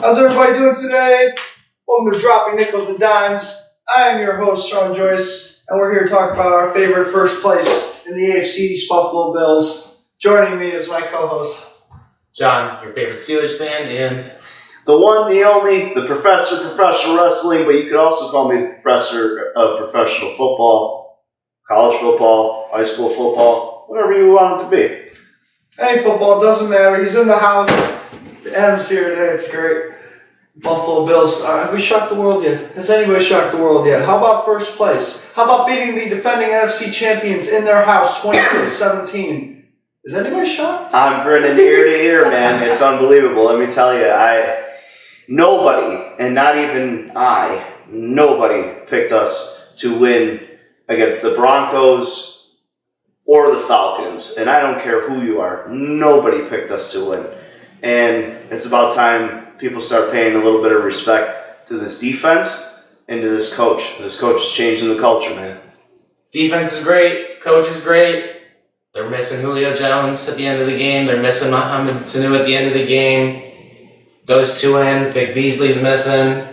How's everybody doing today? Welcome to Dropping Nickels and Dimes. I am your host, Sean Joyce, and we're here to talk about our favorite first place in the AFC East, Buffalo Bills. Joining me is my co-host, John, your favorite Steelers fan, and the one, the only, the professor of professional wrestling, but you could also call me the professor of professional football, college football, high school football, whatever you want it to be. Any football, doesn't matter. He's in the house. Adam's here today. It's great. Buffalo Bills. Have we shocked the world yet? Has anybody shocked the world yet? How about first place? How about beating the defending NFC champions in their house 23-17? Is anybody shocked? I'm grinning ear to ear, man. It's unbelievable. Let me tell you, nobody, and not even nobody picked us to win against the Broncos or the Falcons. And I don't care who you are. Nobody picked us to win. And it's about time people start paying a little bit of respect to this defense and to this coach. This coach is changing the culture, man. defense is great, coach is great. They're missing Julio Jones at the end of the game. They're missing Mohamed Sanu at the end of the game. Those two in, Vic Beasley's missing,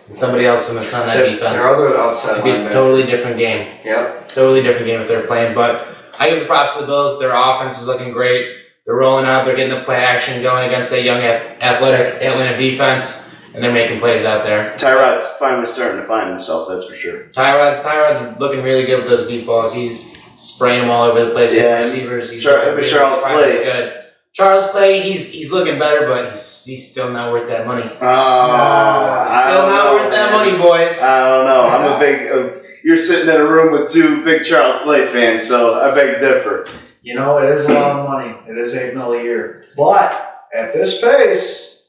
and somebody else is missing on that defense. Their other outside It'd be a totally different game. Yep. Totally different game if they're playing. But I give the props to the Bills. Their offense is looking great. They're rolling out. They're getting the play action going against that young, athletic Atlanta defense, and they're making plays out there. Tyrod's finally starting to find himself, that's for sure. Tyrod's looking really good with those deep balls. He's spraying them all over the place. Yeah, Receivers. He's Charles Clay. Good. Charles Clay, he's looking better, but he's still not worth that money. Still not worth that money, boys. I don't know. I'm a big. You're sitting in a room with two big Charles Clay fans, so I beg to differ. You know, it is a lot of money. It is $8 million a year. But at this pace,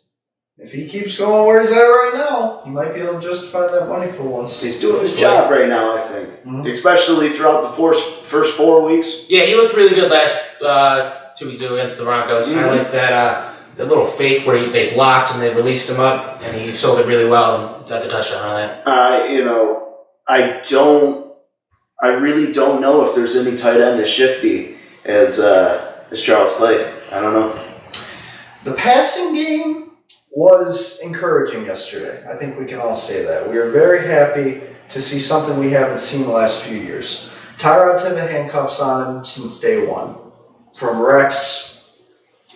if he keeps going where he's at right now, he might be able to justify that money for once. He's doing his job right now, I think. Mm-hmm. Especially throughout the first 4 weeks. Yeah, he looked really good last 2 weeks ago against the Broncos. Mm-hmm. I like that little fake where they blocked and they released him up, and he sold it really well and got the touchdown on that. I really don't know if there's any tight end as shifty as Charles Clay. I don't know. The passing game was encouraging yesterday. I think we can all say that. We are very happy to see something we haven't seen the last few years. Tyrod's had the handcuffs on him since day one. From Rex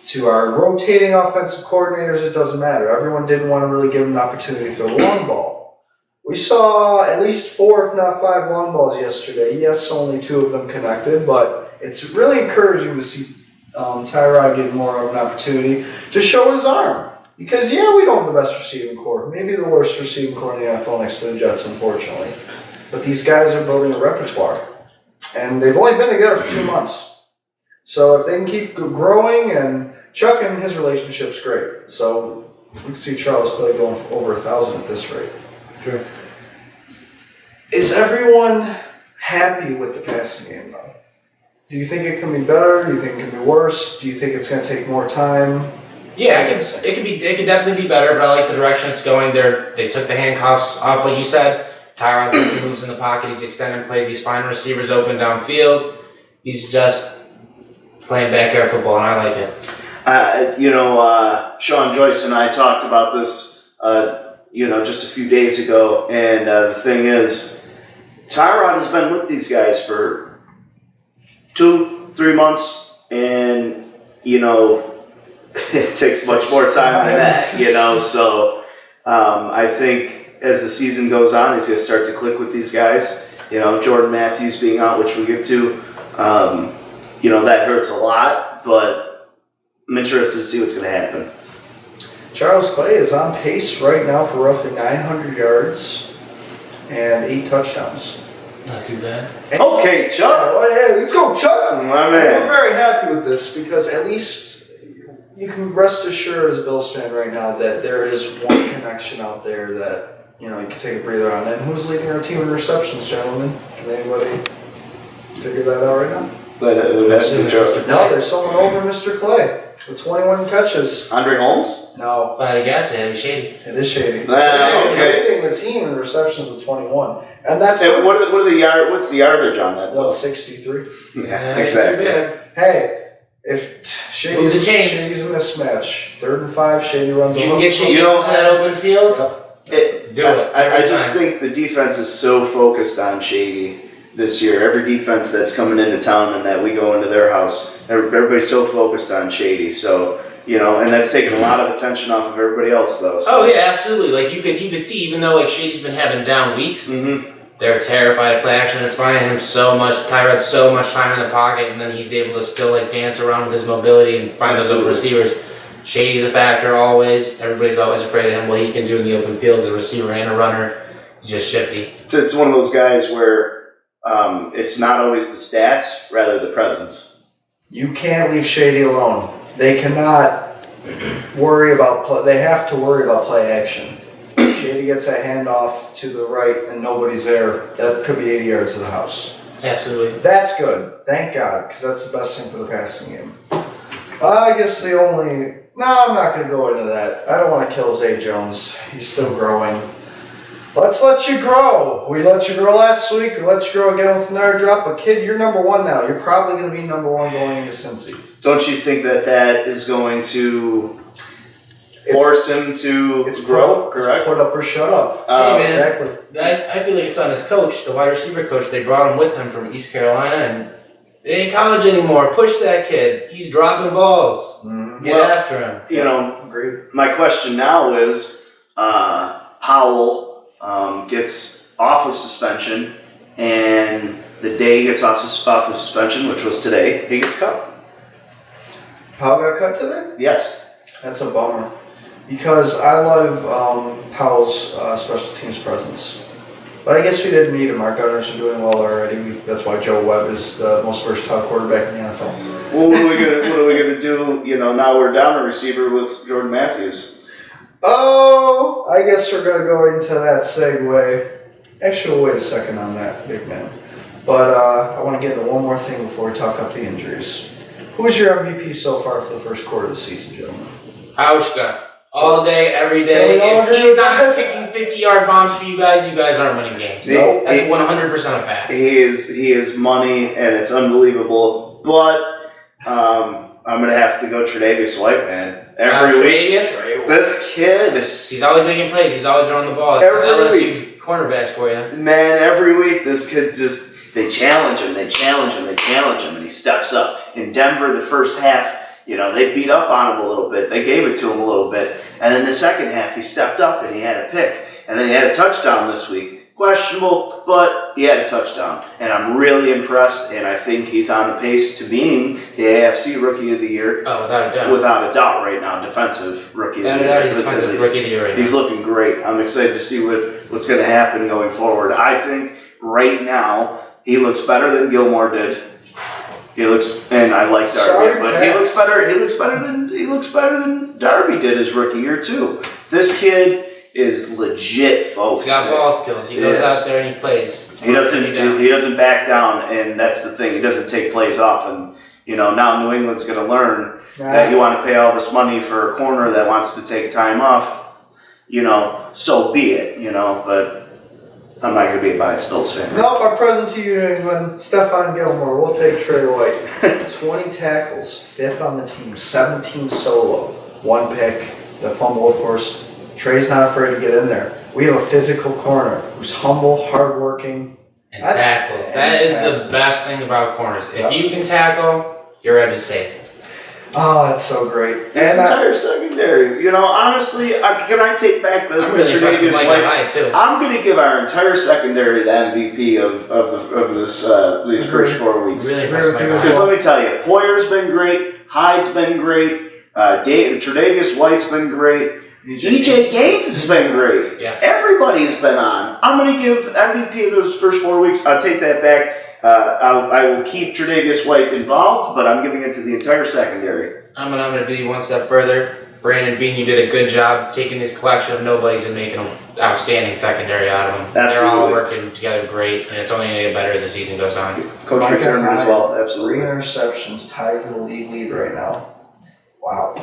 to our rotating offensive coordinators, it doesn't matter. Everyone didn't want to really give him an opportunity to throw the long ball. We saw at least 4, if not 5 long balls yesterday. Yes, only 2 of them connected, but it's really encouraging to see Tyrod get more of an opportunity to show his arm. Because, we don't have the best receiving core. Maybe the worst receiving core in the NFL next to the Jets, unfortunately. But these guys are building a repertoire. And they've only been together for 2 months. So if they can keep growing and chucking, his relationship's great. So we can see Charles Clay going for over 1,000 at this rate. Sure. Is everyone happy with the passing game, though? Do you think it can be better? Do you think it can be worse? Do you think it's going to take more time? Yeah, it could definitely be better, but I like the direction it's going. They took the handcuffs off, like you said. Tyrod moves in the pocket. He's extending plays. He's finding receivers open downfield. He's just playing backyard football, and I like it. Sean Joyce and I talked about this, just a few days ago, and the thing is, Tyrod has been with these guys for 2-3 months, and, it takes much more time than that, so I think as the season goes on, he's going to start to click with these guys. Jordan Matthews being out, which we'll get to, that hurts a lot, but I'm interested to see what's going to happen. Charles Clay is on pace right now for roughly 900 yards and 8 touchdowns. Not too bad. Okay, Chuck. Let's go, Chuck. My man. We're very happy with this because at least you can rest assured as a Bills fan right now that there is one connection out there that you can take a breather on. And who's leading our team in receptions, gentlemen? Can anybody figure that out right now? No, they're someone over Mr. Clay with 21 catches. Andre Holmes? No. I guess it is shady. It is shady. Okay. Leading the team in receptions with 21. And that's what are the what's the yardage on that? 163. Yeah, exactly. Hey, If Move the chains. Shady's a mismatch. 3rd and 5, Shady runs You a can hook. get Shady into that open field. Do it. I just think the defense is so focused on Shady this year. Every defense that's coming into town and that we go into their house, everybody's so focused on Shady. So, and that's taking a lot of attention off of everybody else, though. So. Oh yeah, absolutely. Like you could see, even though like Shady's been having down weeks, they're terrified of play action. It's buying him so much. Tyrod's so much time in the pocket, and then he's able to still like dance around with his mobility and find those open receivers. Shady's a factor always. Everybody's always afraid of him. What he can do in the open field as a receiver and a runner, he's just shifty. It's one of those guys where it's not always the stats, rather the presence. You can't leave Shady alone. They cannot worry about play. They have to worry about play action. Shady gets a handoff to the right and nobody's there. That could be 80 yards to the house. Absolutely. That's good. Thank God, because that's the best thing for the passing game. I guess the only... No, I'm not going to go into that. I don't want to kill Zay Jones. He's still growing. Let's let you grow. We let you grow last week. We let you grow again with another drop. But kid, you're number 1 now. You're probably going to be number 1 going into Cincy. Don't you think that is going to force him to grow, correct? Put up or shut up. Hey, man. Exactly. I feel like it's on his coach, the wide receiver coach. They brought him with him from East Carolina, and they ain't college anymore. Push that kid. He's dropping balls. Get after him. Agreed. My question now is, Powell gets off of suspension, and the day he gets off of suspension, which was today, he gets cut. Powell got cut today? Yes. That's a bummer. Because I love Powell's special teams presence. But I guess we didn't need him. Our gunners are doing well already. That's why Joe Webb is the most versatile quarterback in the NFL. Well, what are we gonna do? Now we're down a receiver with Jordan Matthews. Oh, I guess we're gonna go into that segue. Actually, we'll wait a second on that, big man. But I want to get into one more thing before we talk up the injuries. Who's your MVP so far for the first quarter of the season, gentlemen? Aushka. All day, every day. Can we all If agree he's with not that? kicking 50-yard bombs for you guys aren't winning games. No, That's 100% a fact. He is money, and it's unbelievable. But I'm gonna have to go Tre'Davious White, man. Every week, Tre'Davious? this kid. He's always making plays. He's always throwing the ball. It's Every LSU cornerbacks for you. Man, every week this kid they challenge him, and he steps up. In Denver, the first half, they beat up on him a little bit. They gave it to him a little bit. And then the second half, he stepped up and he had a pick. And then he had a touchdown this week. Questionable, but he had a touchdown. And I'm really impressed, and I think he's on the pace to being the AFC Rookie of the Year. Oh, without a doubt. Without a doubt right now, defensive Rookie of the Year. Without a doubt, he's defensive Rookie of the Year right now. He's looking great. I'm excited to see what's going to happen going forward. I think right now he looks better than Gilmore did. He looks, and I like Darby, but he looks better than Darby did his rookie year too. This kid is legit, folks. He's got ball skills. He goes out there and he plays. He doesn't back down, and that's the thing. He doesn't take plays off, and now New England's going to learn that you want to pay all this money for a corner that wants to take time off. So be it. But I'm not going to be a biased Bills fan. Nope, our present to you, New England, Stephon Gilmore. We'll take Trey White. 20 tackles, 5th on the team, 17 solo, 1 pick, the fumble, of course. Trey's not afraid to get in there. We have a physical corner who's humble, hardworking. And tackles. That is the best thing about corners. If you can tackle, your edge is safe. Oh, that's so great. His entire secondary. Honestly, can I take back the Tre'Davious White? I'm going to give our entire secondary the MVP of these first 4 weeks. Really impressed Because let me tell you, Poyer's been great, Hyde's been great, Tre'Davious White's been great, EJ Gaines has been great. Yes. Everybody's been on. I'm going to give MVP of those first 4 weeks. I'll take that back. I will keep Tre'Davious White involved, but I'm giving it to the entire secondary. I'm gonna do you one step further. Brandon Bean, you did a good job taking this collection of nobodies and making an outstanding secondary out of them. Absolutely. They're all working together great, and it's only going to get better as the season goes on. Coach McDermott as well, absolutely. 3 interceptions, tied for the lead right now. Wow.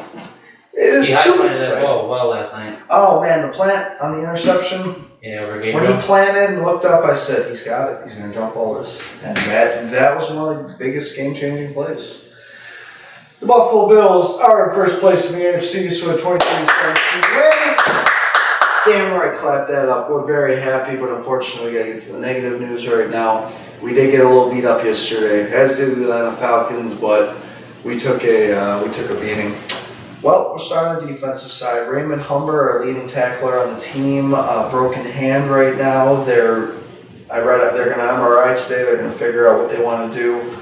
It is He too highlighted exciting. that ball well last night. Oh, man, the plant on the interception. Yeah, we're getting When he planted and looked up, I said, he's got it. He's going to jump all this. And that was one of the biggest game-changing plays. The Buffalo Bills are in first place in the AFC East with a 23-17 win. Damn right, clap that up. We're very happy, but unfortunately we got to get to the negative news right now. We did get a little beat up yesterday, as did the Atlanta Falcons, but we took a beating. Well, we're starting on the defensive side. Raymond Humber, our leading tackler on the team, broken hand right now. I read it. They're going to MRI today. They're going to figure out what they want to do.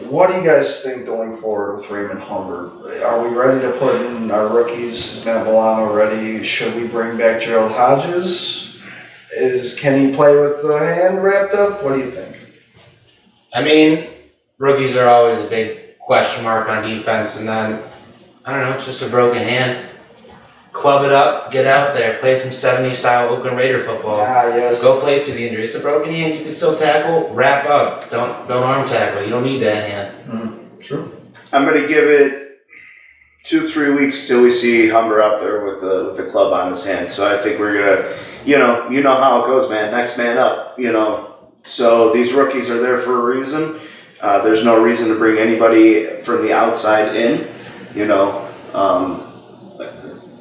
What do you guys think going forward with Raymond Humber? Are we ready to put in our rookies? Is Matt Milano ready? Should we bring back Gerald Hodges? Can he play with the hand wrapped up? What do you think? I mean, rookies are always a big question mark on defense, and then, I don't know, it's just a broken hand. Club it up, get out there, play some 70s style Oakland Raider football. Yes. Go play through the injury. It's a broken hand, you can still tackle, wrap up. Don't arm tackle. You don't need that hand. True. I'm going to give it 2-3 weeks till we see Humber out there with the club on his hand. So I think we're going to, you know how it goes, man. Next man up, So these rookies are there for a reason. There's no reason to bring anybody from the outside in,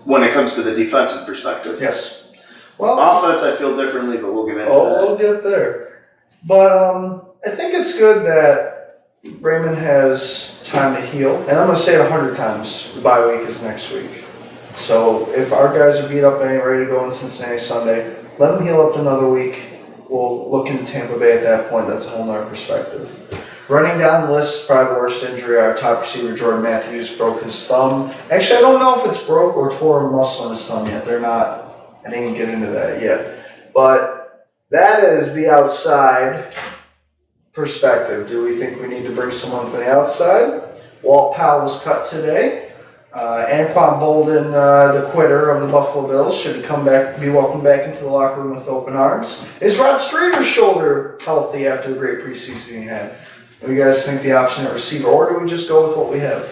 when it comes to the defensive perspective. Yes. Well, offense, I feel differently, but we'll get into that. We'll get there. But I think it's good that Raymond has time to heal. And I'm going to say it 100 times. The bye week is next week. So if our guys are beat up and ain't ready to go in Cincinnati Sunday, let them heal up another week. We'll look into Tampa Bay at that point. That's a whole nother perspective. Running down the list, probably the worst injury. Our top receiver, Jordan Matthews, broke his thumb. Actually, I don't know if it's broke or tore a muscle in his thumb yet. I didn't get into that yet. But that is the outside perspective. Do we think we need to bring someone from the outside? Walt Powell was cut today. Anquan Bolden, the quitter of the Buffalo Bills, should be welcomed back into the locker room with open arms. Is Rod Streeter's shoulder healthy after the great preseason he had? What do you guys think the option at receiver, or do we just go with what we have?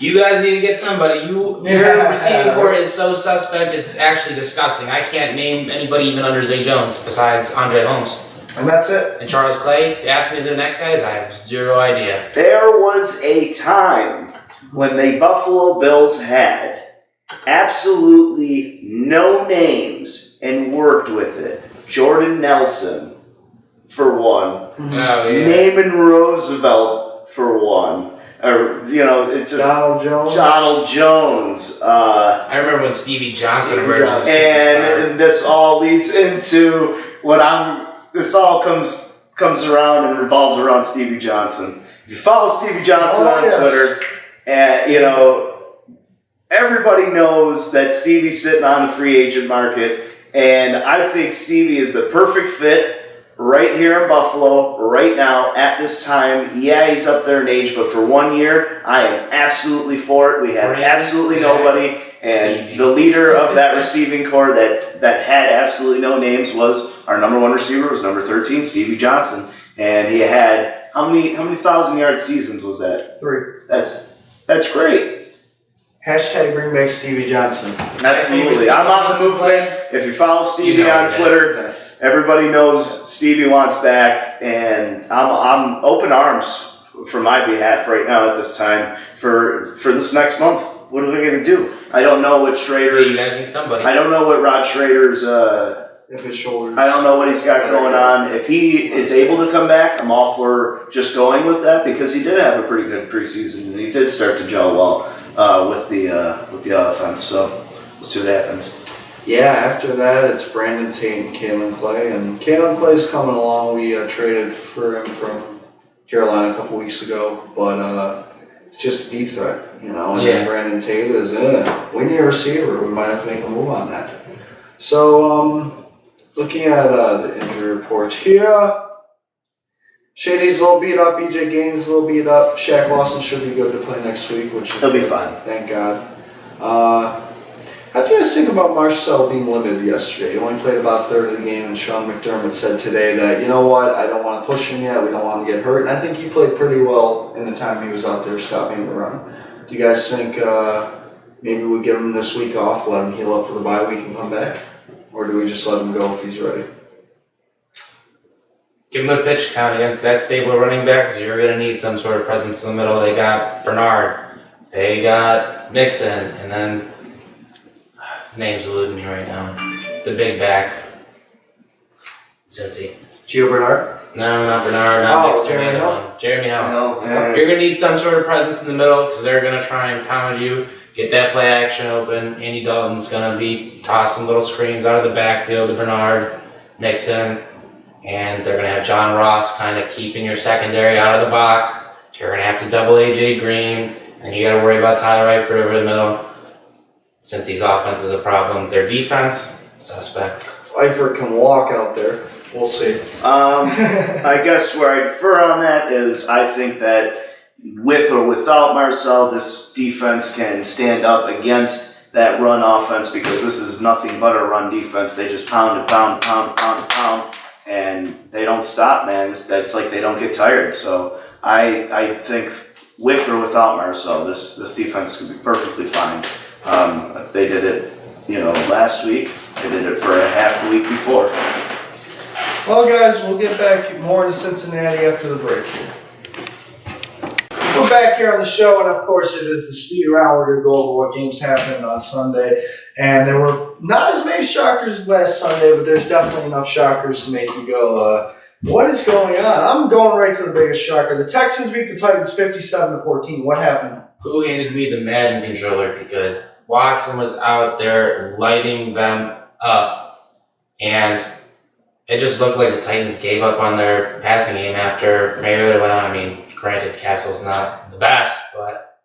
You guys need to get somebody. Your receiving core is so suspect, it's actually disgusting. I can't name anybody even under Zay Jones besides Andre Holmes. And that's it. And Charles Clay. Ask me who the next guy is. I have zero idea. There was a time when the Buffalo Bills had absolutely no names and worked with it. Jordan Nelson, for one. Oh, yeah. Naaman Roosevelt, for one. Or, it just... Donald Jones. I remember when Stevie Johnson emerged. And this all leads into this all comes around and revolves around Stevie Johnson. If you follow Stevie Johnson on Twitter, and everybody knows that Stevie's sitting on the free agent market, and I think Stevie is the perfect fit right here in Buffalo, right now, at this time. Yeah, he's up there in age, but for 1 year, I am absolutely for it. We have absolutely nobody. And the leader of that receiving core that had absolutely no names was our number one receiver, was number 13, Stevie Johnson. And he had, how many 1,000-yard seasons was that? 3. That's great. Hashtag bring back Stevie Johnson. Absolutely. I'm on the movement. If you follow Stevie on Twitter, everybody knows Stevie wants back. And I'm open arms for my behalf right now at this time for this next month. What are we going to do? I don't know what Schrader's... You guys need somebody. I don't know what Rod Schrader's... if his shoulders... I don't know what he's got going on. If he is able to come back, I'm all for just going with that because he did have a pretty good preseason and he did start to gel well with the offense. So we'll see what happens. Yeah, after that, it's Brandon Tate and Kalen Clay. And Kalen Clay's coming along. We traded for him from Carolina a couple weeks ago. But it's just a deep threat, And then Brandon Tate is we need a receiver. We might have to make a move on that. So, looking at the injury report here, Shady's a little beat up. EJ Gaines is a little beat up. Shaq Lawson should be good to play next week, which he'll be fine. Thank God. How do you guys think about Marcel being limited yesterday? He only played about a third of the game, and Sean McDermott said today that, you know what, I don't want to push him yet. We don't want to get hurt. And I think he played pretty well in the time he was out there stopping the run. Do you guys think maybe we give him this week off, let him heal up for the bye week and come back? Or do we just let him go if he's ready? give them a pitch count against that stable of running back because you're going to need some sort of presence in the middle. They got Bernard, they got Mixon, and then his name's eluding me right now. The big back, Cincy. Gio Bernard? No, not Bernard. Not Mixon. Jeremy Hill? Jeremy Hill. Yeah. You're going to need some sort of presence in the middle because they're going to try and pound you, get that play action open. Andy Dalton's going to be tossing little screens out of the backfield to Bernard, Mixon, and they're going to have John Ross kind of keeping your secondary out of the box. You're going to have to double A.J. Green, and you got to worry about Tyler Eifert over the middle. Since his offense is a problem, their defense, suspect. Eifert can walk out there. We'll see. I guess where I differ on that is I think that with or without Marcel, this defense can stand up against that run offense because this is nothing but a run defense. They just pound and pound, pound, pound, pound, and they don't stop, man. It's like they don't get tired. So I think with or without Marcel, this defense could be perfectly fine. They did it, last week. They did it for a half the week before. Well, guys, we'll get back more into Cincinnati after the break here. We're back here on the show, and of course, it is the speed round. We're going to go over what games happened on Sunday. And there were not as many shockers last Sunday, but there's definitely enough shockers to make you go, what is going on? I'm going right to the biggest shocker. The Texans beat the Titans 57-14. What happened? Who handed me the Madden controller? Because Watson was out there lighting them up, and it just looked like the Titans gave up on their passing game after Mariota went on. I mean, granted, Castle's not the best, but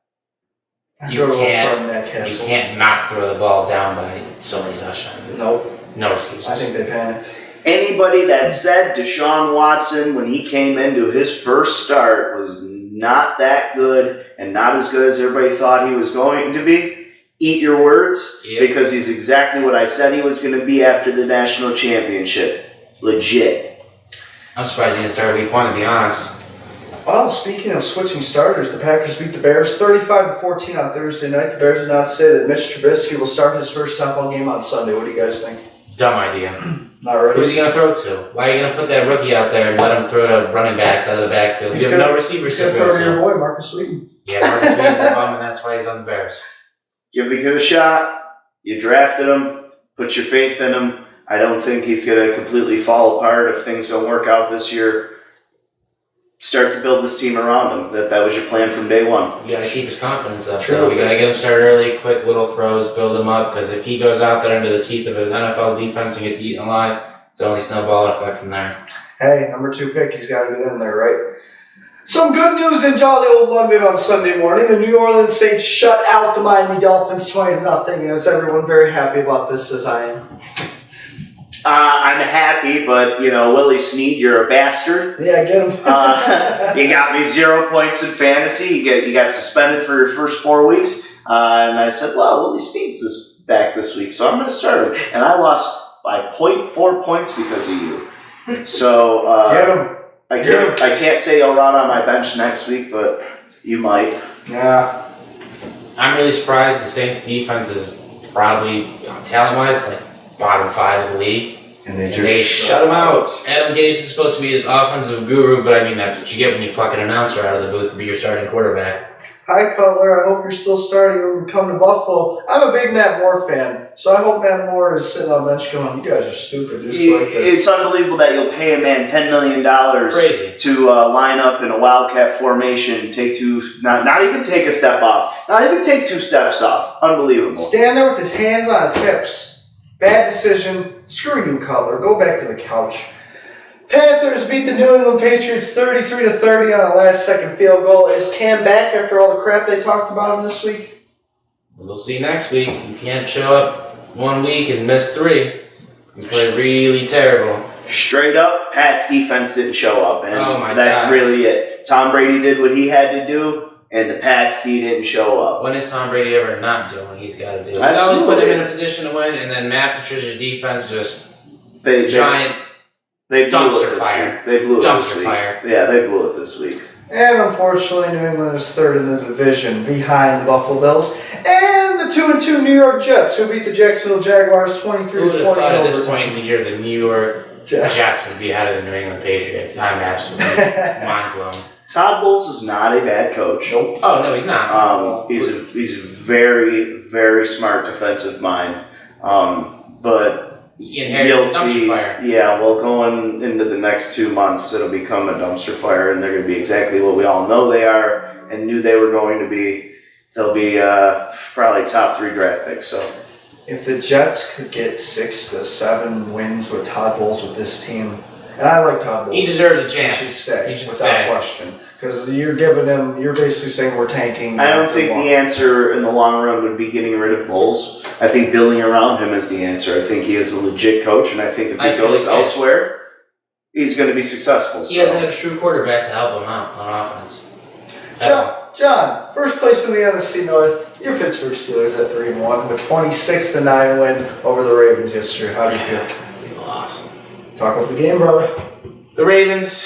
you can't not throw the ball down by so many touchdowns. Nope. No excuses. I think they panicked. Anybody that said Deshaun Watson when he came into his first start was not that good and not as good as everybody thought he was going to be, eat your words, because he's exactly what I said he was going to be after the national championship. Legit. I'm surprised he didn't start week 1, to be honest. Well, speaking of switching starters, the Packers beat the Bears 35-14 on Thursday night. The Bears announced today that Mitch Trubisky will start his first NFL game on Sunday. What do you guys think? Dumb idea. Not ready. Who's he going to throw to? Why are you going to put that rookie out there and let him throw to running backs out of the backfield? You have no receivers to throw to your boy, Marcus Sweeten. Yeah, Marcus Sweeten's a bum, and that's why he's on the Bears. Give the kid a shot. You drafted him. Put your faith in him. I don't think he's going to completely fall apart if things don't work out this year. Start to build this team around him. That was your plan from day one. You got to keep his confidence up. True. You got to get him started early, quick little throws, build him up, because if he goes out there into the teeth of an NFL defense and gets eaten alive, it's only snowball effect from there. Hey, number 2 pick, he's got to get in there, right? Some good news in jolly old London on Sunday morning. The New Orleans Saints shut out the Miami Dolphins 20-0. Is everyone very happy about this, as I am? I'm happy, but, Willie Snead, you're a bastard. Yeah, get him. You got me 0 points in fantasy. You got suspended for your first 4 weeks. And I said, well, Willie Snead's back this week, so I'm going to start him. And I lost by 0.4 points because of you. So get him. I can't say he'll run on my bench next week, but you might. Yeah. I'm really surprised the Saints defense is probably, talent-wise, like bottom 5 of the league. And they shut him out. Adam Gase is supposed to be his offensive guru, but I mean, that's what you get when you pluck an announcer out of the booth to be your starting quarterback. Hi, Cutler. I hope you're still starting when we come to Buffalo. I'm a big Matt Moore fan, so I hope Matt Moore is sitting on the bench going, you guys are stupid. Just like this. It's unbelievable that you'll pay a man $10 million Crazy. to line up in a wildcat formation, not even take a step off, not even take 2 steps off. Unbelievable. Stand there with his hands on his hips. Bad decision. Screw you, Cutler. Go back to the couch. Panthers beat the New England Patriots 33-30 on a last-second field goal. Is Cam back after all the crap they talked about him this week? We'll see next week. You can't show up 1 week and miss 3. You play really terrible. Straight up, Pat's defense didn't show up, and that's God. really it. Tom Brady did what he had to do, and the Pats didn't show up. When is Tom Brady ever not doing what he's got to do? He's Absolutely. always put him in a position to win, and then Matt Patricia's defense just giant They blew dumpster it this fire. week. They blew it Dumpster this week. fire. Yeah, they blew it this week. And unfortunately, New England is third in the division, behind the Buffalo Bills and the 2-2 New York Jets, who beat the Jacksonville Jaguars 23-20 Who would have thought at this overtime. point in the year the New York Jets would be ahead of the New England Patriots. I'm absolutely mind blown. Todd Bowles is not a bad coach. Nope. Oh no, he's not. He's a very, very smart defensive mind. But He inherited you'll a dumpster see. fire. Yeah, well, going into the next 2 months, it'll become a dumpster fire, and they're going to be exactly what we all know they are and knew they were going to be. They'll be probably top 3 draft picks. So If the Jets could get 6 to 7 wins with Todd Bowles with this team, and I like Todd Bowles. He deserves a He chance. should stay, He should without stay. question. Because you're basically saying we're tanking. I don't think the answer in the long run would be getting rid of Bowles. I think building around him is the answer. I think he is a legit coach, and I think if he goes elsewhere, he's going to be successful. He hasn't had a true quarterback to help him out on offense. John, first place in the NFC North. Your Pittsburgh Steelers at 3-1 with 26-9 win over the Ravens yesterday. How do you feel? I feel awesome. Talk up the game, brother. The Ravens,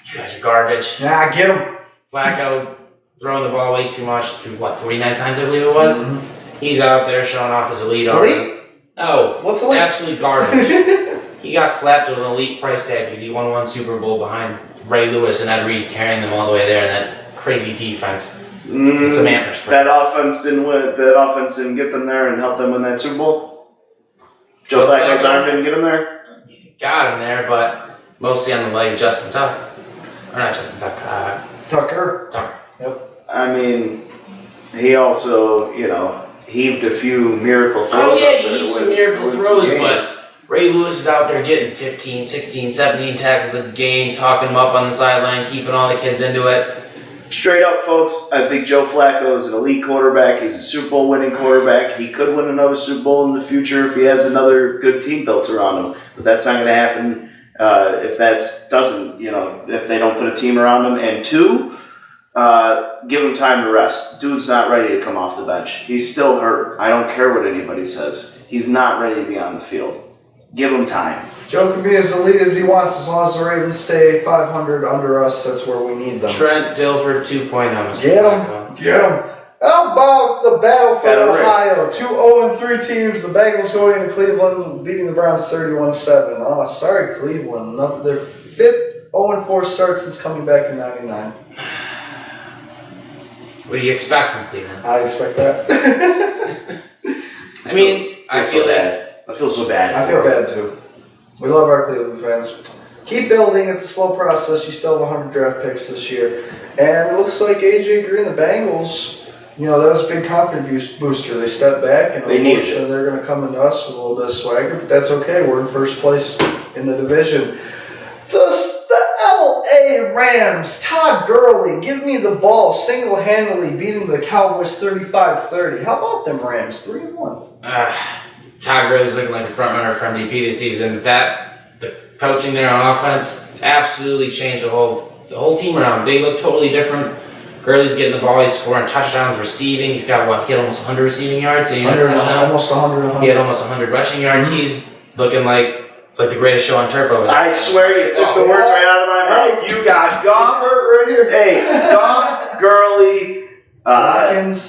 you guys are garbage. Nah, get him. Flacco throwing the ball way too much. 49 times I believe it was. Mm-hmm. He's out there showing off his elite arm. Elite? Oh, What's elite? absolute garbage. He got slapped with an elite price tag because he won 1 Super Bowl behind Ray Lewis and Ed Reed carrying them all the way there in that crazy defense. It's a manner spread. That offense didn't win. That offense didn't get them there and help them win that Super Bowl. Joe Flacco's arm didn't get him there. Got him there, but mostly on the leg of Justin Tucker. Or not Justin Tucker. Tucker. Tucker. Yep. I mean, he also, heaved a few miracle throws. Oh yeah, up there he to heaved some win- miracle win some throws, games. but Ray Lewis is out there getting 15, 16, 17 tackles a game, talking them up on the sideline, keeping all the kids into it. Straight up, folks, I think Joe Flacco is an elite quarterback. He's a Super Bowl winning quarterback. He could win another Super Bowl in the future if he has another good team built around him. But that's not going to happen if if they don't put a team around him. And 2, give him time to rest. Dude's not ready to come off the bench. He's still hurt. I don't care what anybody says. He's not ready to be on the field. Give him time. Joe can be as elite as he wants as long as the Ravens stay 500 under us. That's where we need them. Trent Dilfer 2.0. Mr. Get Flacco. him. Get him. How about the battle for Got it right. Ohio? 2 0-3 teams. The Bengals going into Cleveland, beating the Browns 31-7. Oh, sorry, Cleveland. Their 5th 0-4 start since coming back in '99. What do you expect from Cleveland? I expect that. I mean, I feel that. I feel so bad. I feel bad too. We love our Cleveland fans. Keep building. It's a slow process. You still have 100 draft picks this year. And it looks like AJ Green, the Bengals, that was a big confidence booster. They stepped back, and They needed unfortunately they're going to come into us with a little bit of swagger, but that's okay. We're in first place in the division. The L.A. Rams, Todd Gurley, give me the ball single-handedly, beating the Cowboys 35-30. How about them Rams? 3-1. Todd Gurley's looking like the front runner for MVP this season. The coaching there on offense absolutely changed the whole team around. They look totally different. Gurley's getting the ball. He's scoring touchdowns, receiving. He had almost 100 receiving yards. He had Almost 100. He had almost 100 rushing yards. Mm-hmm. He's looking like it's like the greatest show on turf over there. I swear you took the words right out of my mouth. You got Goff. right here. Hey, Goff, Gurley,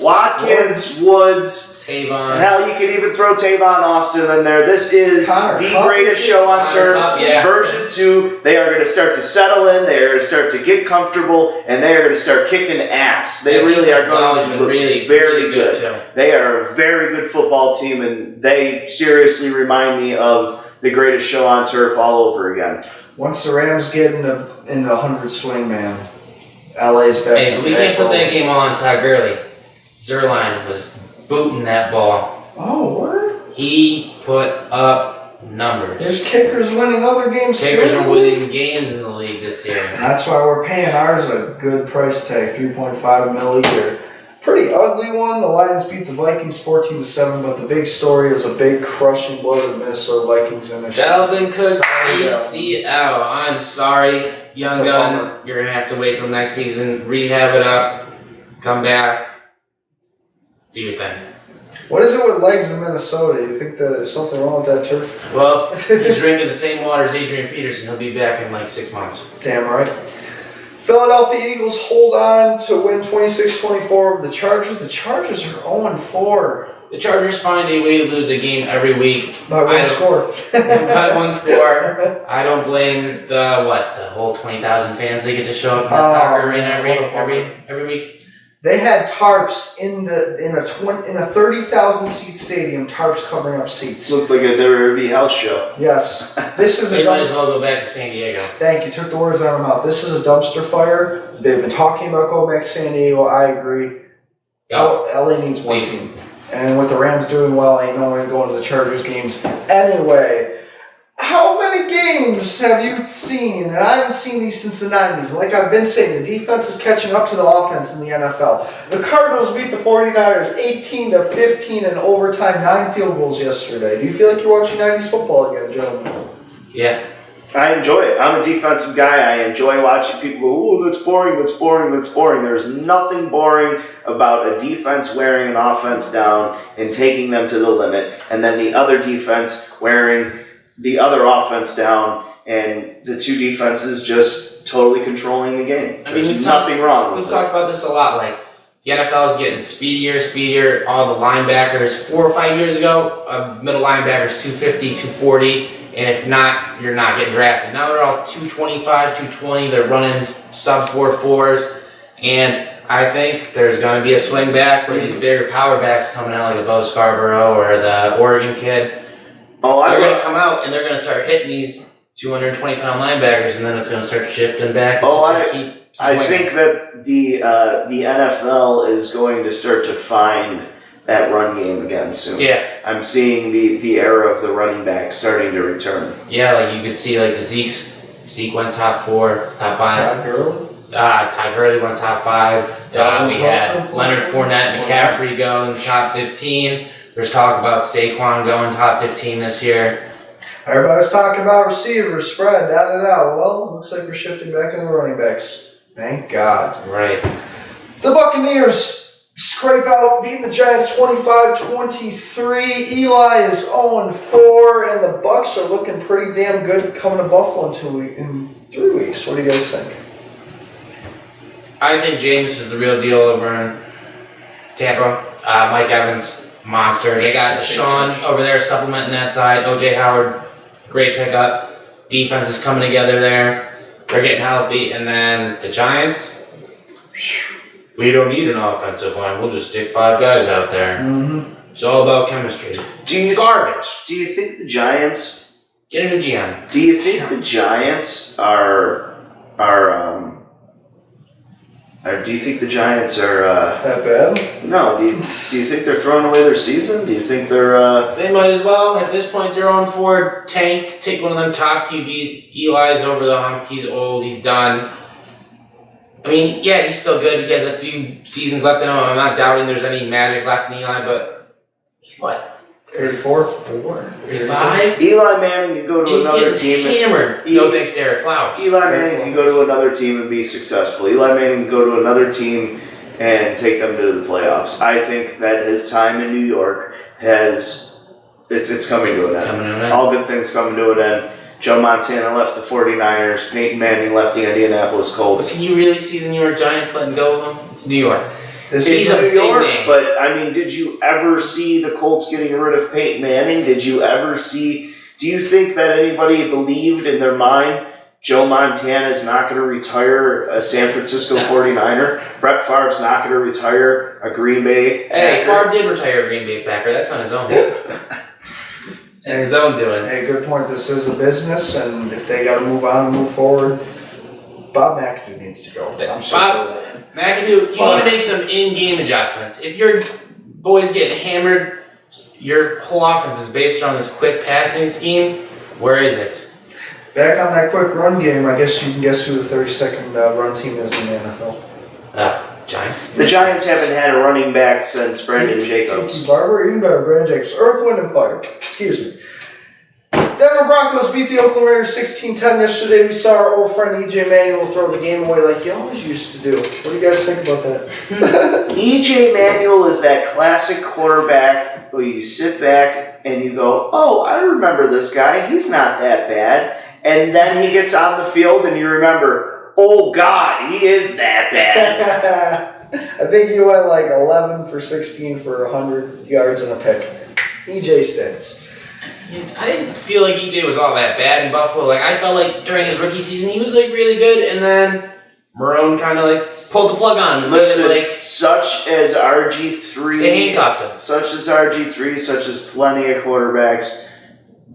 Watkins, Woods. Tavon. Hell, you could even throw Tavon Austin in there. This is Connor the Cup. greatest show on Connor turf. Cup, yeah. Version 2. They are going to start to settle in. They are going to start to get comfortable, and they are going to start kicking ass. They really are going to look very good. Too. They are a very good football team, and they seriously remind me of the greatest show on turf all over again. Once the Rams get in the 100 swing, man, LA's back. Hey, but we can't put that game all on Todd Gurley. Zerline was booting that ball. Oh, word? He put up numbers. There's kickers winning other games Kickers too. are winning games in the league this year. That's why we're paying ours a good price tag, $3.5 million a year. Pretty ugly one. The Lions beat the Vikings 14-7, but the big story is a big crushing blow to the Minnesota Vikings in their Dalvin Cook's Sorry, ACL. I'm sorry, young It's a gun. bummer. You're gonna have to wait till next season, rehab it up, come back, do your thing. What is it with legs in Minnesota? You think there's something wrong with that turf? Well, if he's drinking the same water as Adrian Peterson, he'll be back in like 6 months. Damn right. Philadelphia Eagles hold on to win 26-24 over the Chargers. The Chargers are 0-4 The Chargers find a way to lose a game every week. By one score. By one score. I don't blame the whole 20,000 fans they get to show up in that soccer arena every week. They had tarps in a 30,000 seat stadium, tarps covering up seats. Looked like a WWE house show. Yes. This is They might as well go back to San Diego. Thank you. Took the words out of my mouth. This is a dumpster fire. They've been talking about going back to San Diego. I agree. LA needs one team. And with the Rams doing well, ain't no one going to the Chargers games anyway. How many games have you seen? And I haven't seen these since the 90s. Like I've been saying, the defense is catching up to the offense in the NFL. The Cardinals beat the 49ers 18-15 in overtime, 9 field goals yesterday. Do you feel like you're watching 90s football again, gentlemen? Yeah. I enjoy it. I'm a defensive guy. I enjoy watching people go, oh, that's boring, that's boring, that's boring. There's nothing boring about a defense wearing an offense down and taking them to the limit, and then the other defense wearing the other offense down, and the two defenses just totally controlling the game. There's nothing wrong with it. We've talked about this a lot. Like, the NFL is getting speedier. All the linebackers, 4 or 5 years ago, a middle linebacker's 250, 240. And if not, you're not getting drafted. Now they're all 225, 220. They're running sub 4.4s. And I think there's going to be a swing back where these bigger power backs coming out like a Bo Scarborough or the Oregon kid. They're going to come out and they're going to start hitting these 220-pound linebackers, and then it's going to start shifting back. I think that the NFL is going to start to find that run game again soon. Yeah. I'm seeing the era of the running back starting to return. Yeah, like you could see like Zeke went top 4, top 5. Todd Gurley went top 5. We had Leonard Fournette and McCaffrey go in top 15. There's talk about Saquon going top 15 this year. Everybody's talking about receivers, spread, da-da-da. Well, looks like we're shifting back into the running backs. Thank God. Right. The Buccaneers scrape out, beating the Giants 25-23. Eli is 0-4, and the Bucs are looking pretty damn good coming to Buffalo in 3 weeks. What do you guys think? I think James is the real deal over in Tampa. Mike Evans, monster. They got Deshaun over there supplementing that side. O.J. Howard, great pickup. Defense is coming together there. They're getting healthy. And then the Giants, we don't need an offensive line. We'll just stick 5 guys out there. Mm-hmm. It's all about chemistry. Garbage. Do you think the Giants... Get a new GM. Do you think the Giants are do you think the Giants are... that bad? No. Do you think they're throwing away their season? Do you think they're... They might as well. At this point, they're on for tank. Take one of them top QBs. Eli's over the hump. He's old. He's done. I mean, yeah, he's still good. He has a few seasons left in him. I'm not doubting there's any magic left in Eli, but he's what? 34? 35? Eli Manning can go to another team. He's hammered. No thanks to Eric Flowers. Eli Manning can go to another team and be successful. Eli Manning can go to another team and take them to the playoffs. I think that his time in New York it's coming to an end. All good things coming to an end. Joe Montana left the 49ers. Peyton Manning left the Indianapolis Colts. But can you really see the New York Giants letting go of him? It's New York. This is New York, but I mean, did you ever see the Colts getting rid of Peyton Manning? Do you think that anybody believed in their mind Joe Montana is not going to retire a San Francisco 49er? Brett Favre's not going to retire a Green Bay Packer? Hey, Favre did retire a Green Bay Packer. That's on his own. It's his own doing. Hey, good point. This is a business, and if they got to move on and move forward, Bob McAdoo needs to go. I'm sorry. McAdoo, you need to make some in-game adjustments. If your boy's getting hammered, your whole offense is based on this quick passing scheme. Where is it? Back on that quick run game, I guess you can guess who the 32nd run team is in the NFL. Giants. The Giants haven't had a running back since Brandon Jacobs. Tiki Barber, even better, Brandon Jacobs. Earth, Wind, and Fire. Excuse me. Denver Broncos beat the Oakland Raiders 16-10 yesterday. We saw our old friend E.J. Manuel throw the game away like he always used to do. What do you guys think about that? E.J. Manuel is that classic quarterback where you sit back and you go, oh, I remember this guy. He's not that bad. And then he gets on the field and you remember, Oh, God, he is that bad. I think he went like 11 for 16 for 100 yards and a pick. EJ stats. I didn't feel like EJ was all that bad in Buffalo. Like, I felt like during his rookie season, he was like really good, and then Marone kind of like pulled the plug on him. Listen, Like, such as RG3, they handcuffed him. such as RG3, such as plenty of quarterbacks.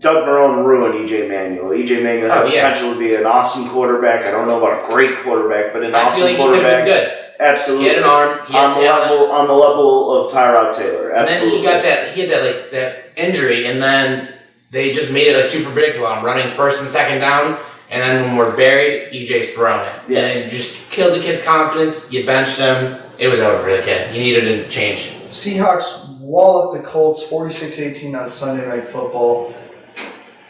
Doug Marone ruined EJ Manuel. EJ Manuel had potential to be an awesome quarterback. I don't know about a great quarterback, but an awesome quarterback. He could have been good. Absolutely. He had an arm. He had on the level of Tyrod Taylor. Absolutely. And then he had that injury, and then they just made it like super predictable. I'm running first and second down, and then when we're buried, EJ's throwing it. Yes. And it just killed the kid's confidence. You benched him. It was over for the kid. He needed a change. Seahawks wall up the Colts 46-18 on Sunday Night Football.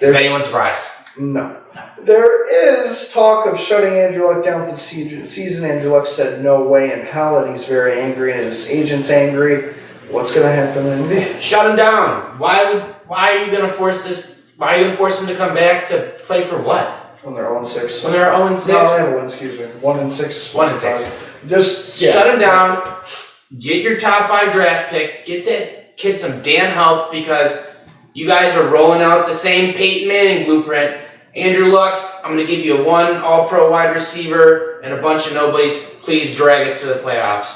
Is anyone surprised? No. There is talk of shutting Andrew Luck down for the season. Andrew Luck said no way in hell, and he's very angry, and his agent's angry. What's going to happen? Shut him down. Why are you going to force this? Why are you going to force him to come back to play for what? When they're 0-6. When they're 0-6? No, they have a win, excuse me. 1-6. 1-6. Just shut him down. Get your top 5 draft pick. Get that kid some damn help, because you guys are rolling out the same Peyton Manning blueprint. Andrew Luck, I'm going to give you a 1 all-pro wide receiver and a bunch of nobodies. Please drag us to the playoffs.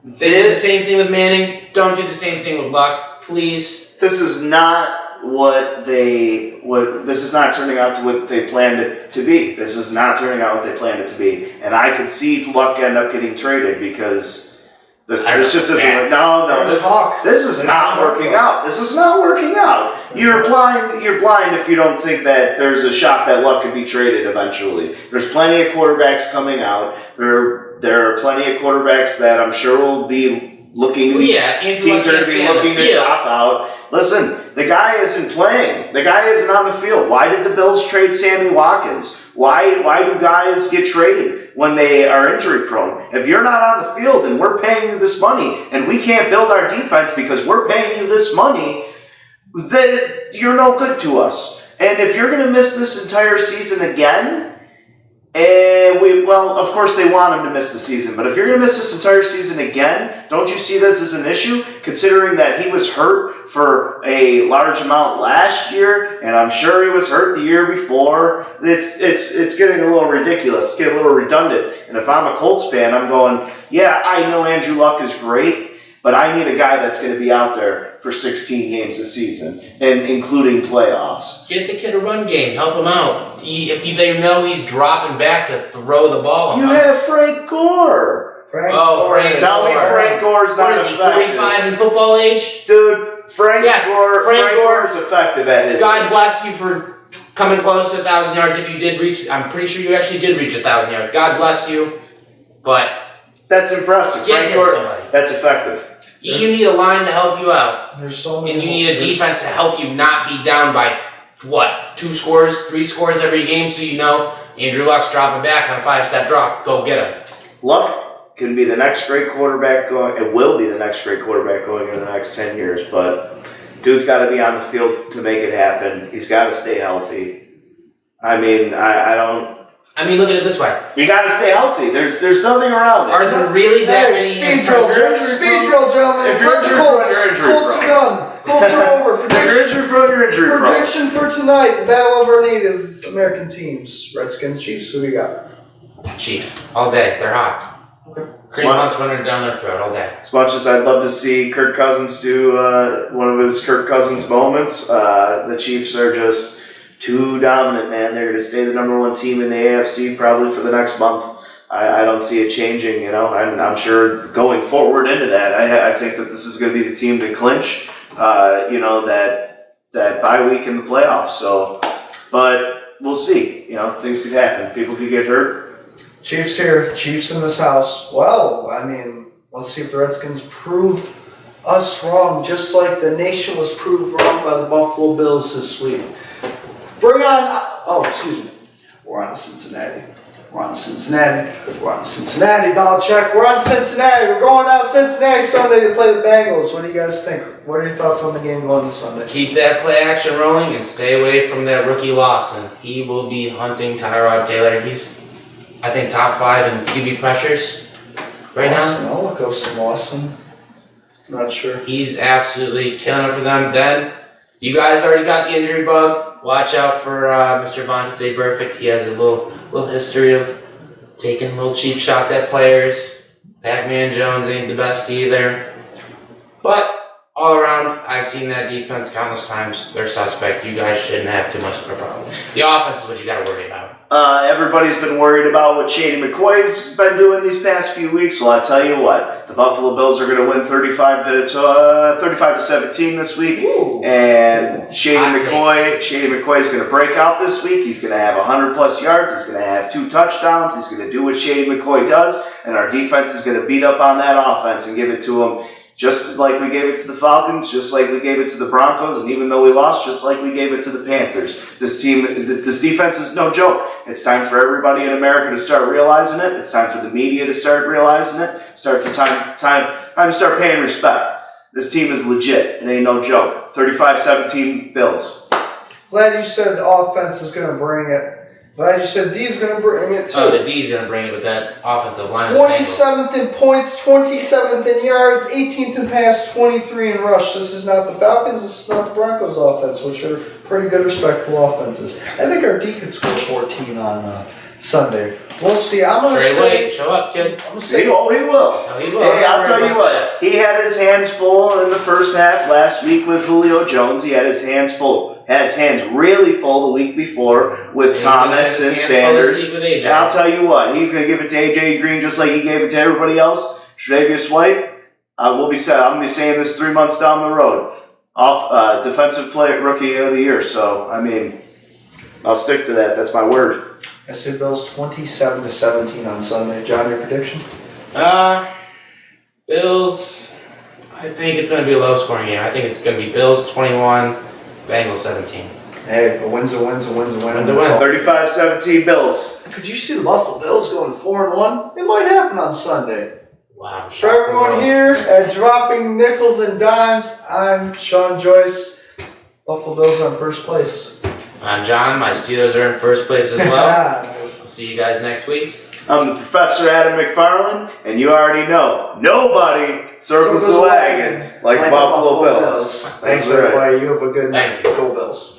They did the same thing with Manning. Don't do the same thing with Luck, please. This is not this is not turning out to what they planned it to be. This is not turning out what they planned it to be. And I could see Luck end up getting traded because this just isn't. This is not working out. This is not working out. You're blind if you don't think that there's a shot that Luck could be traded eventually. There's plenty of quarterbacks coming out. There are plenty of quarterbacks that I'm sure will be looking. Teams are going to be looking to shop out. Listen, the guy isn't playing. The guy isn't on the field. Why did the Bills trade Sammy Watkins? Why do guys get traded when they are injury prone? If you're not on the field and we're paying you this money and we can't build our defense because we're paying you this money, then you're no good to us. And if you're going to miss this entire season again, of course they want him to miss the season, but if you're going to miss this entire season again, don't you see this as an issue, considering that he was hurt for a large amount last year, and I'm sure he was hurt the year before? It's getting a little ridiculous. It's getting a little redundant. And if I'm a Colts fan, I'm going, yeah, I know Andrew Luck is great, but I need a guy that's going to be out there for 16 games this season, and including playoffs. Get the kid a run game. Help him out. They know he's dropping back to throw the ball. You have Frank Gore. Frank Tell me Frank Gore's not effective. What is he, 45 in football age? Dude, Frank Gore is effective at his God age. bless you for coming close to 1,000 yards. If you did reach, I'm pretty sure you actually did reach 1,000 yards. God bless you. But that's impressive. Get Frank Gore, that's effective. You need a line to help you out. There's so many. And you need a defense to help you not be down by, 2 scores, 3 scores every game, so you know Andrew Luck's dropping back on a 5-step drop. Go get him. Luck can be the next great quarterback going. It will be the next great quarterback going in the next 10 years, but dude's got to be on the field to make it happen. He's got to stay healthy. I mean, look at it this way. You got to stay healthy. There's nothing around it. Are there really that many speed drill, gentlemen. If you're injured prone, you're injured prone. Colts are done. Colts are over. If you're injured prone, you're injured prone. Prediction for tonight: the battle of our Native American teams. Redskins, Chiefs. Who do we got? Chiefs all day. They're hot. Okay. Green Hunt's running down their throat all day. As much as I'd love to see Kirk Cousins do one of his Kirk Cousins moments, the Chiefs are just too dominant, man. They're going to stay the number 1 team in the AFC probably for the next month. I don't see it changing, and I'm sure going forward into that, I think that this is going to be the team to clinch, that bye week in the playoffs. So, but we'll see. Things could happen. People could get hurt. Chiefs here. Chiefs in this house. Well, let's see if the Redskins prove us wrong, just like the nation was proved wrong by the Buffalo Bills this week. Bring on, excuse me. We're on to Cincinnati. Belichick. We're on to Cincinnati. We're going down to Cincinnati Sunday to play the Bengals. What do you guys think? What are your thoughts on the game going this Sunday? Keep that play action rolling and stay away from that rookie Lawson. He will be hunting Tyrod Taylor. I think top 5 in QB pressures right Austin, now. I'll look up some Austin. Not sure. He's absolutely killing it for them. Then, you guys already got the injury bug. Watch out for Mr. Vontaze Burfict. He has a little history of taking little cheap shots at players. Pac-Man Jones ain't the best either. But all around, I've seen that defense countless times. They're suspect. You guys shouldn't have too much of a problem. The offense is what you got to worry about. Everybody's been worried about what Shady McCoy's been doing these past few weeks. Well, I tell you what, the Buffalo Bills are going to win 35 to 17 this week. Ooh. And Shady Hot McCoy is going to break out this week. He's going to have 100+ yards. He's going to have 2 touchdowns. He's going to do what Shady McCoy does, and our defense is going to beat up on that offense and give it to him. Just like we gave it to the Falcons, just like we gave it to the Broncos, and even though we lost, just like we gave it to the Panthers. This defense is no joke. It's time for everybody in America to start realizing it. It's time for the media to start realizing it. Time to start paying respect. This team is legit. It ain't no joke. 35-17 Bills. Glad you said the offense is going to bring it. Glad you said D's going to bring it too. Oh, the D's going to bring it with that offensive line. 27th in points, 27th in yards, 18th in pass, 23 in rush. This is not the Falcons, this is not the Broncos offense, which are pretty good, respectful offenses. I think our D could score 14 on Sunday. We'll see. I'm going to say... Wait, show up, kid. I'm gonna say, He will. No, he will. Hey, I'll tell you what. He had his hands full in the first half last week with Julio Jones. He had his hands full. Had his hands really full the week before with Thomas and Sanders. And I'll tell you what. He's going to give it to A.J. Green just like he gave it to everybody else. Tre'Davious White. I'm going to be saying this 3 months down the road. Defensive player, rookie of the year. So, I mean, I'll stick to that. That's my word. I said Bills 27-17 on Sunday. John, your prediction? Bills, I think it's going to be a low-scoring game. I think it's going to be Bills 21, Bengals 17. Hey, a win's a win's a win's a win. Win's a win. 35-17 Bills. Could you see the Buffalo Bills going 4-1? It might happen on Sunday. Wow. For everyone here at Dropping Nickels and Dimes, I'm Sean Joyce. Buffalo Bills are in first place. I'm John. My Steelers are in first place as well. Nice. I'll see you guys next week. I'm the Professor Adam McFarland, and you already know, nobody circles the wagons like Buffalo Bills. Thanks, That's right. everybody. You have a good night. Thank you. Go Bills.